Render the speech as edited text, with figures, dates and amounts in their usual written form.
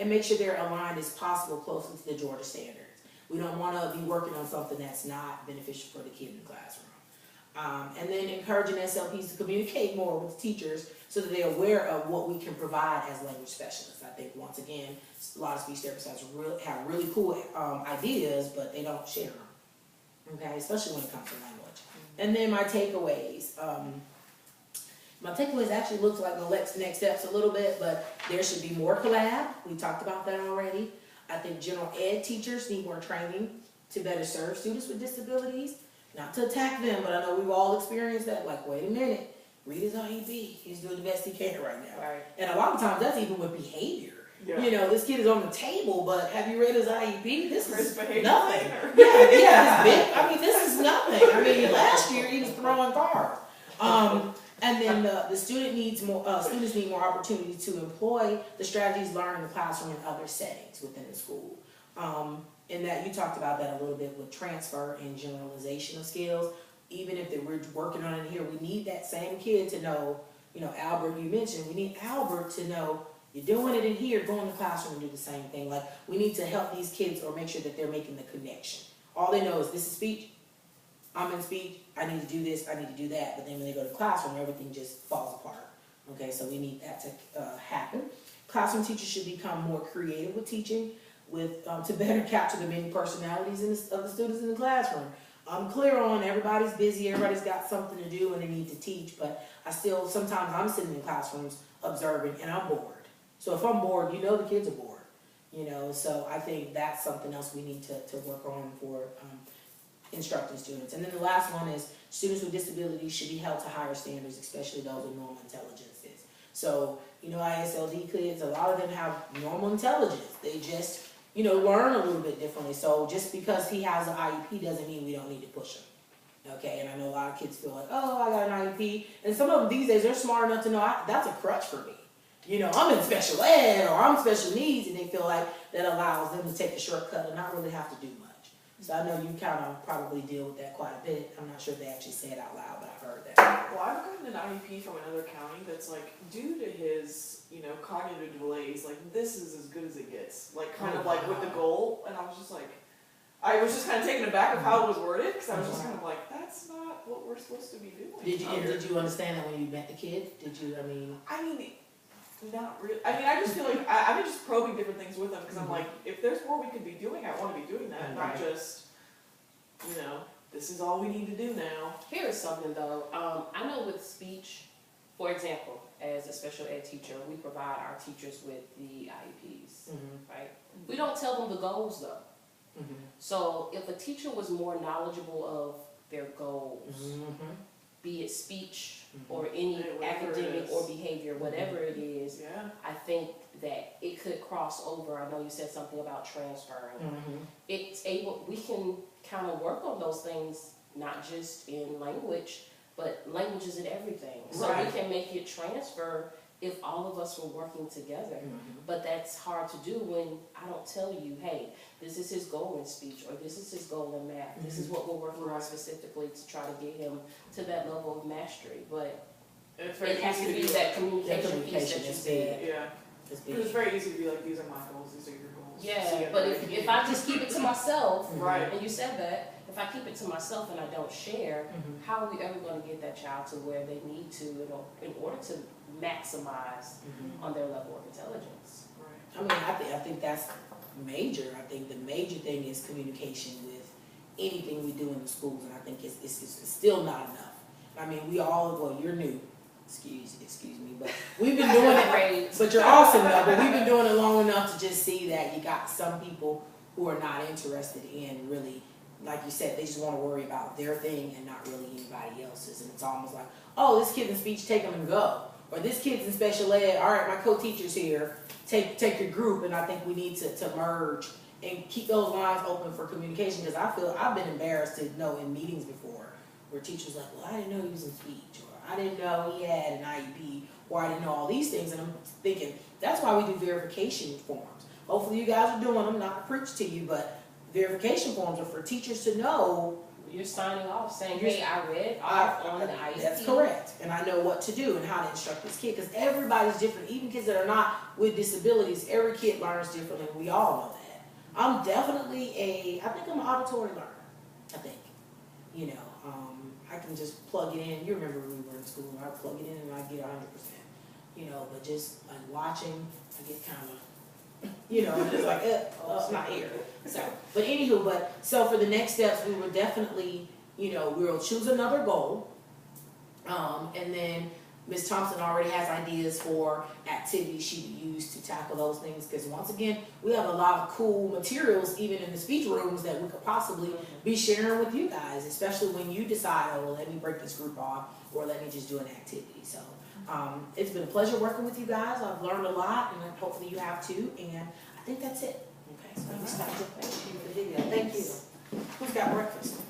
and make sure they're aligned as possible closely to the Georgia standards. We don't want to be working on something that's not beneficial for the kid in the classroom. And then encouraging SLPs to communicate more with teachers so that they're aware of what we can provide as language specialists. I think, once again, a lot of speech therapists have really cool ideas, but they don't share them, okay, especially when it comes to language. And then my takeaways. Actually looks like the next steps a little bit, but there should be more collab. We talked about that already. I think general ed teachers need more training to better serve students with disabilities. Not to attack them, but I know we've all experienced that. Like, wait a minute, read his IEP. He's doing the best he can right now. Right. And a lot of times that's even with behavior. Yeah. You know, this kid is on the table, but have you read his IEP? This is nothing. This is nothing. I mean, last year he was throwing cars. And then the students need more opportunity to employ the strategies learned in the classroom and other settings within the school. And that you talked about that a little bit with transfer and generalization of skills. Even if we're working on it here, we need that same kid to know, Albert, you mentioned, we need Albert to know you're doing it in here, go in the classroom and do the same thing. Like, we need to help these kids or make sure that they're making the connection. All they know is this is speech, I'm in speech, I need to do this, I need to do that. But then when they go to the classroom, everything just falls apart. Okay, so we need that to happen. Classroom teachers should become more creative with teaching, to better capture the many personalities of the students in the classroom. I'm clear on everybody's busy, everybody's got something to do and they need to teach, but sometimes I'm sitting in classrooms observing and I'm bored. So if I'm bored, the kids are bored. So I think that's something else we need to work on for instructing students. And then the last one is students with disabilities should be held to higher standards, especially those with normal intelligences. So, ISLD kids, a lot of them have normal intelligence. They just, learn a little bit differently. So just because he has an IEP doesn't mean we don't need to push him. Okay, and I know a lot of kids feel like, oh, I got an IEP. And some of them these days, they're smart enough to know that's a crutch for me. I'm in special ed or I'm special needs, and they feel like that allows them to take the shortcut and not really have to do much. So I know you kind of probably deal with that quite a bit. I'm not sure if they actually say it out loud, but I've heard that. Well, I've gotten an IEP from another county that's like, due to his, cognitive delays, like, this is as good as it gets. Like, kind of like with the goal. And I was just like, I was just kind of taken aback of how it was worded, because I was just kind of like, that's not what we're supposed to be doing. Did you understand that when you met the kid? Not really. I just feel like I've been just probing different things with them, because I'm like, if there's more we could be doing, I want to be doing that, not just, this is all we need to do now. Here is something though. I know with speech, for example, as a special ed teacher, we provide our teachers with the IEPs, right? We don't tell them the goals though. So if a teacher was more knowledgeable of their goals, be it speech or any academic or behavior, whatever it is, I think that it could cross over. I know you said something about transferring. We can kind of work on those things, not just in language, but language is in everything. So we can make it transfer if all of us were working together. But that's hard to do when I don't tell you, hey, this is his goal in speech, or this is his goal in math. This is what we're working on specifically to try to get him to that level of mastery. But it has to be that communication piece that you said. Yeah. Because it's very easy to be like, these are my goals, these are your goals. Yeah, but if I just keep it to myself, and you said that, if I keep it to myself and I don't share, how are we ever going to get that child to where they need to in order to maximize on their level of intelligence? I think that's major. I think the major thing is communication with anything we do in the schools, and I think it's still not enough. You're new. Excuse me, but we've been doing it, but you're awesome though, but we've been doing it long enough to just see that you got some people who are not interested in really, like you said, they just want to worry about their thing and not really anybody else's. And it's almost like, oh, this kid's in speech, take them and go. Or this kid's in special ed, all right, my co-teacher's here, take your group. And I think we need to merge and keep those lines open for communication, because I've been embarrassed to know in meetings before where teachers like, well, I didn't know he was in speech, or I didn't know he had an IEP, or I didn't know all these things. And I'm thinking, that's why we do verification forms. Hopefully you guys are doing them, not to preach to you, but verification forms are for teachers to know you're signing off saying, hey, I read off on the IEP. That's correct, and I know what to do and how to instruct this kid, because everybody's different, even kids that are not with disabilities, every kid learns differently, we all know that. I'm definitely I think I'm an auditory learner, I think. You know, I can just plug it in, you remember when we were in school, I plug it in and I get 100%. You know, but just like watching, I get kind of, you know, just like, it's not here. So, but anywho, so for the next steps, we would definitely, you know, we'll choose another goal. And then Ms. Thompson already has ideas for activities she would use to tackle those things. Because once again, we have a lot of cool materials, even in the speech rooms, that we could possibly be sharing with you guys, especially when you decide, oh, well, let me break this group off, or let me just do an activity. So it's been a pleasure working with you guys. I've learned a lot, and hopefully you have too. And I think that's it. Okay, so let me stop. Thank you for the video. Thank you. Who's got breakfast?